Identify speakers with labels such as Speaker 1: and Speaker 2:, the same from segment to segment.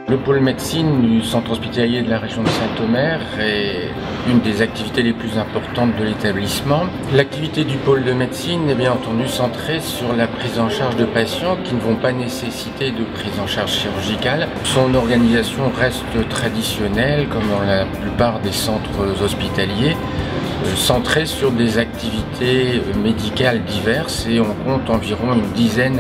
Speaker 1: Le pôle médecine du centre hospitalier de la région de Saint-Omer est une des activités les plus importantes de l'établissement. L'activité du pôle de médecine est bien entendu centrée sur la prise en charge de patients qui ne vont pas nécessiter de prise en charge chirurgicale. Son organisation reste traditionnelle, comme dans la plupart des centres hospitaliers, centrée sur des activités médicales diverses, et on compte environ une dizaine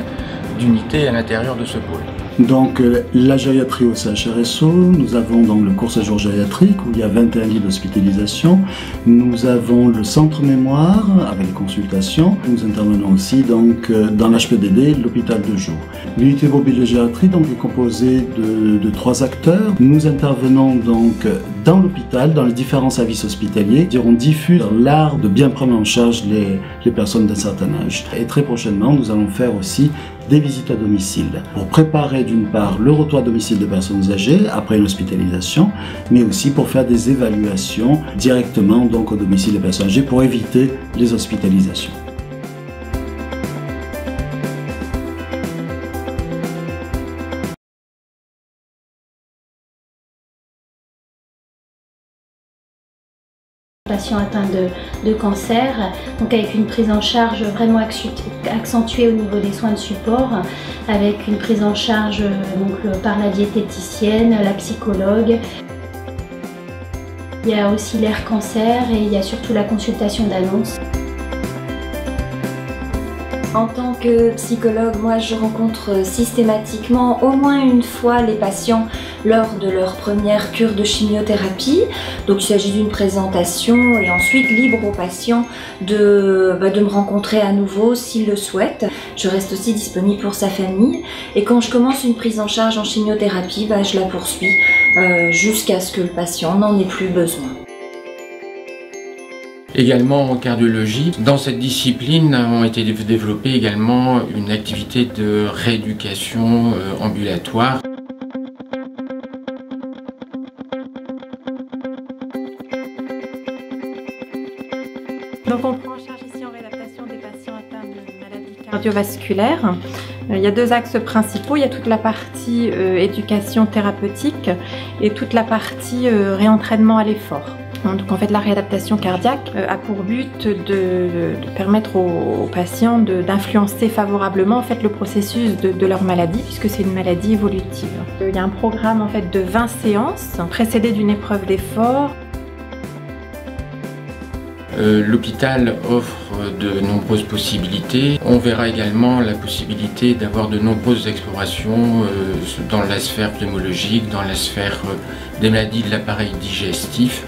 Speaker 1: d'unités à l'intérieur de ce pôle.
Speaker 2: Donc la gériatrie au CHRSO, nous avons donc le court séjour gériatrique où il y a 21 lits d'hospitalisation. Nous avons le centre mémoire avec les consultations. Nous intervenons aussi donc dans l'HPDD, l'hôpital de jour. L'unité mobile de gériatrie donc est composée de 3 acteurs. Nous intervenons donc dans l'hôpital, dans les différents services hospitaliers. On diffuse l'art de bien prendre en charge les personnes d'un certain âge. Et très prochainement, nous allons faire aussi des visites à domicile pour préparer d'une part le retour à domicile des personnes âgées après une hospitalisation, mais aussi pour faire des évaluations directement donc au domicile des personnes âgées pour éviter les hospitalisations.
Speaker 3: Patients atteints de cancer, donc avec une prise en charge vraiment accentuée au niveau des soins de support, avec une prise en charge donc, par la diététicienne, la psychologue. Il y a aussi l'air cancer et il y a surtout la consultation d'annonce.
Speaker 4: En tant que psychologue, moi je rencontre systématiquement au moins une fois les patients lors de leur première cure de chimiothérapie. Donc il s'agit d'une présentation et ensuite libre aux patients de me rencontrer à nouveau s'ils le souhaitent. Je reste aussi disponible pour sa famille et quand je commence une prise en charge en chimiothérapie, je la poursuis jusqu'à ce que le patient n'en ait plus besoin.
Speaker 1: Également en cardiologie, dans cette discipline ont été développées également une activité de rééducation ambulatoire.
Speaker 5: Donc on prend en charge ici en réadaptation des patients atteints de maladies cardiovasculaires. Il y a 2 axes principaux, il y a toute la partie éducation thérapeutique et toute la partie réentraînement à l'effort. Donc en fait la réadaptation cardiaque a pour but de permettre aux patients d'influencer favorablement en fait, le processus de leur maladie puisque c'est une maladie évolutive. Il y a un programme en fait, de 20 séances précédé d'une épreuve d'effort.
Speaker 1: L'hôpital offre de nombreuses possibilités. On verra également la possibilité d'avoir de nombreuses explorations dans la sphère pneumologique, dans la sphère des maladies de l'appareil digestif.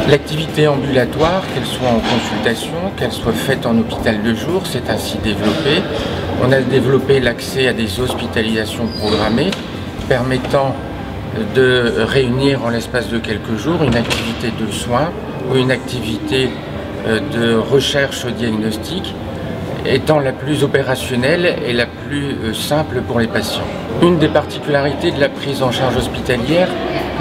Speaker 1: L'activité ambulatoire, qu'elle soit en consultation, qu'elle soit faite en hôpital de jour, s'est ainsi développée. On a développé l'accès à des hospitalisations programmées permettant de réunir en l'espace de quelques jours une activité de soins ou une activité de recherche diagnostique étant la plus opérationnelle et la plus simple pour les patients. Une des particularités de la prise en charge hospitalière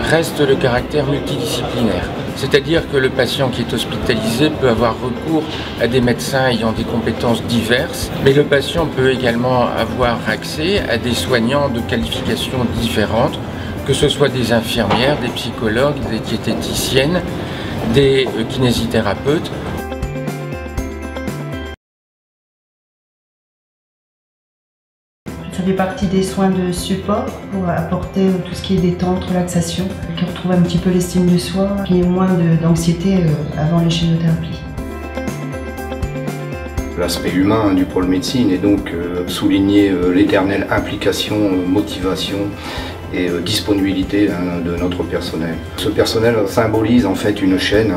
Speaker 1: reste le caractère multidisciplinaire. C'est-à-dire que le patient qui est hospitalisé peut avoir recours à des médecins ayant des compétences diverses, mais le patient peut également avoir accès à des soignants de qualifications différentes, que ce soit des infirmières, des psychologues, des diététiciennes, des kinésithérapeutes.
Speaker 6: Ça fait partie des soins de support pour apporter tout ce qui est détente, relaxation, qui retrouve un petit peu l'estime de soi, qu'il y ait moins d'anxiété avant les chimiothérapies.
Speaker 7: L'aspect humain du pôle médecine est donc souligner l'éternelle implication, motivation et disponibilité de notre personnel. Ce personnel symbolise en fait une chaîne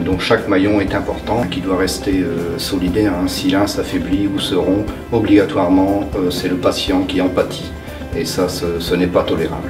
Speaker 7: dont chaque maillon est important, qui doit rester solidaire. Si l'un s'affaiblit ou se rompt, obligatoirement c'est le patient qui en pâtit et ça ce n'est pas tolérable.